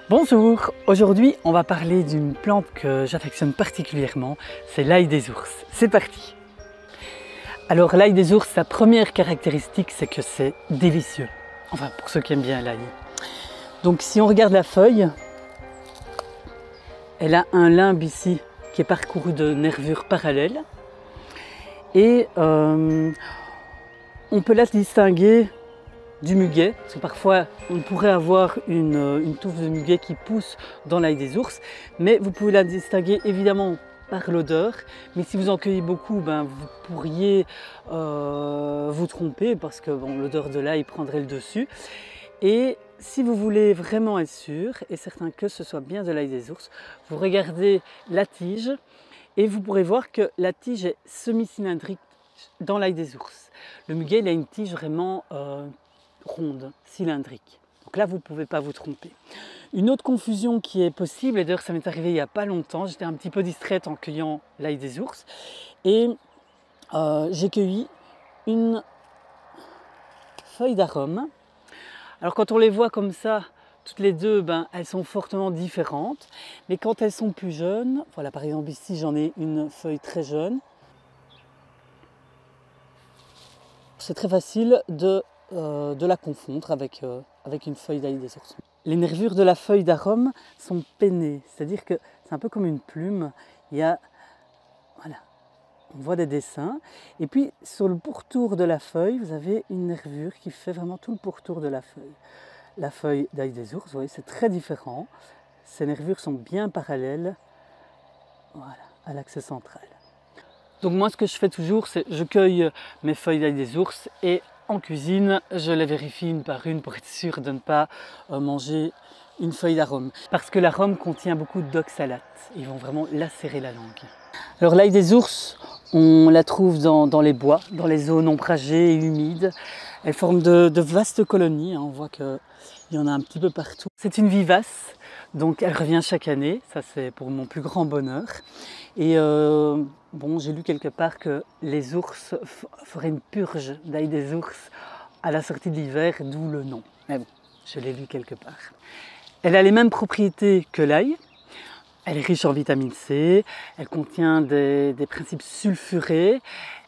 Bonjour, aujourd'hui on va parler d'une plante que j'affectionne particulièrement, c'est l'ail des ours. C'est parti! Alors l'ail des ours, sa première caractéristique c'est que c'est délicieux, enfin pour ceux qui aiment bien l'ail. Donc si on regarde la feuille, elle a un limbe ici qui est parcouru de nervures parallèles et on peut la distinguer du muguet, parce que parfois on pourrait avoir une touffe de muguet qui pousse dans l'ail des ours, mais vous pouvez la distinguer évidemment par l'odeur, mais si vous en cueillez beaucoup, vous pourriez vous tromper parce que l'odeur de l'ail prendrait le dessus. Et si vous voulez vraiment être sûr et certain que ce soit bien de l'ail des ours, vous regardez la tige et vous pourrez voir que la tige est semi-cylindrique dans l'ail des ours. Le muguet, il a une tige vraiment ronde, cylindrique. Donc là, vous ne pouvez pas vous tromper. Une autre confusion qui est possible, et d'ailleurs ça m'est arrivé il n'y a pas longtemps, j'étais un petit peu distraite en cueillant l'ail des ours et j'ai cueilli une feuille d'arôme. Alors quand on les voit comme ça, toutes les deux, elles sont fortement différentes, mais quand elles sont plus jeunes, voilà par exemple ici j'en ai une feuille très jeune, c'est très facile de la confondre avec une feuille d'ail des ours. Les nervures de la feuille d'arôme sont pennées, c'est-à-dire que c'est un peu comme une plume. Il y a, voilà, on voit des dessins. Et puis sur le pourtour de la feuille, vous avez une nervure qui fait vraiment tout le pourtour de la feuille. La feuille d'ail des ours, vous voyez, c'est très différent. Ces nervures sont bien parallèles, voilà, à l'axe central. Donc moi, ce que je fais toujours, c'est je cueille mes feuilles d'ail des ours et en cuisine, je les vérifie une par une pour être sûr de ne pas manger une feuille d'arôme. Parce que l'arôme contient beaucoup d'oxalates. Ils vont vraiment lacérer la langue. Alors l'ail des ours, on la trouve dans les bois, dans les zones ombragées et humides. Elle forme de vastes colonies, on voit qu'il y en a un petit peu partout. C'est une vivace, donc elle revient chaque année, ça c'est pour mon plus grand bonheur. Et j'ai lu quelque part que les ours feraient une purge d'ail des ours à la sortie de l'hiver, d'où le nom. Mais bon, je l'ai lu quelque part. Elle a les mêmes propriétés que l'ail. Elle est riche en vitamine C, elle contient des principes sulfurés,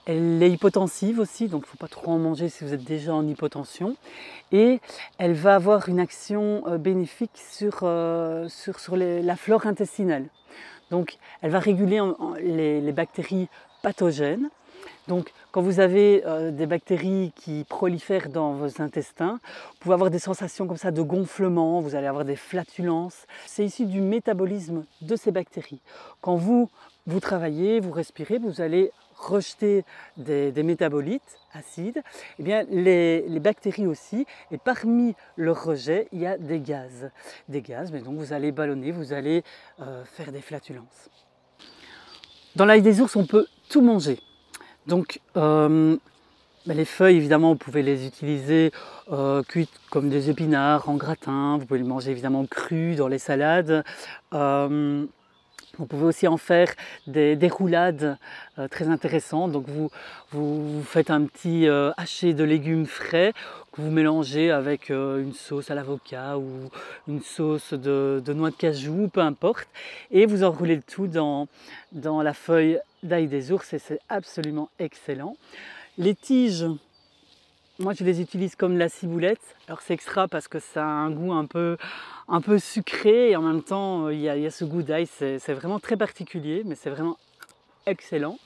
elle est hypotensive aussi, donc il ne faut pas trop en manger si vous êtes déjà en hypotension. Et elle va avoir une action bénéfique sur la flore intestinale. Donc elle va réguler les bactéries pathogènes. Donc quand vous avez des bactéries qui prolifèrent dans vos intestins, vous pouvez avoir des sensations comme ça de gonflement, vous allez avoir des flatulences. C'est issu du métabolisme de ces bactéries. Quand vous travaillez, vous respirez, vous allez rejeter des métabolites acides, et bien les bactéries aussi, et parmi leur rejet, il y a des gaz. Des gaz, mais donc vous allez ballonner, vous allez faire des flatulences. Dans l'ail des ours, on peut tout manger. Donc les feuilles, évidemment, vous pouvez les utiliser cuites comme des épinards, en gratin. Vous pouvez les manger évidemment crues dans les salades. Vous pouvez aussi en faire des roulades très intéressantes. Donc vous faites un petit haché de légumes frais que vous mélangez avec une sauce à l'avocat ou une sauce de noix de cajou, peu importe. Et vous enroulez le tout dans la feuille d'ail des ours et c'est absolument excellent. Les tiges, moi je les utilise comme la ciboulette. Alors c'est extra parce que ça a un goût un peu sucré et en même temps il y a ce goût d'ail, c'est vraiment très particulier mais c'est vraiment excellent.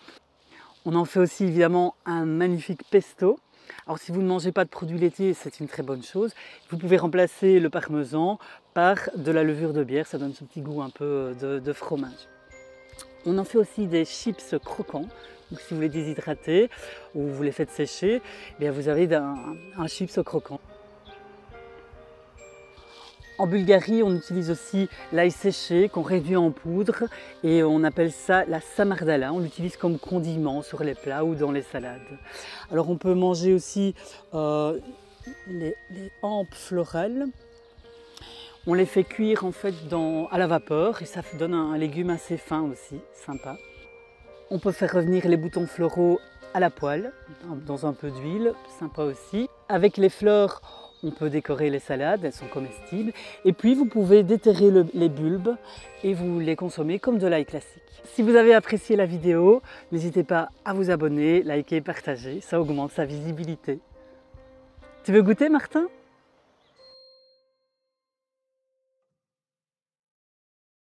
On en fait aussi évidemment un magnifique pesto. Alors si vous ne mangez pas de produits laitiers, c'est une très bonne chose. Vous pouvez remplacer le parmesan par de la levure de bière, ça donne ce petit goût un peu de fromage. On en fait aussi des chips croquants. Donc si vous les déshydratez ou vous les faites sécher, vous avez un chips croquant. En Bulgarie, on utilise aussi l'ail séché qu'on réduit en poudre et on appelle ça la samardala. On l'utilise comme condiment sur les plats ou dans les salades. Alors on peut manger aussi les hampes florales. On les fait cuire en fait à la vapeur et ça donne un légume assez fin aussi, sympa. On peut faire revenir les boutons floraux à la poêle, dans un peu d'huile, sympa aussi. Avec les fleurs, On peut décorer les salades, elles sont comestibles. Et puis vous pouvez déterrer les bulbes et vous les consommer comme de l'ail classique. Si vous avez apprécié la vidéo, n'hésitez pas à vous abonner, liker, partager, ça augmente sa visibilité. Tu veux goûter, Martin ?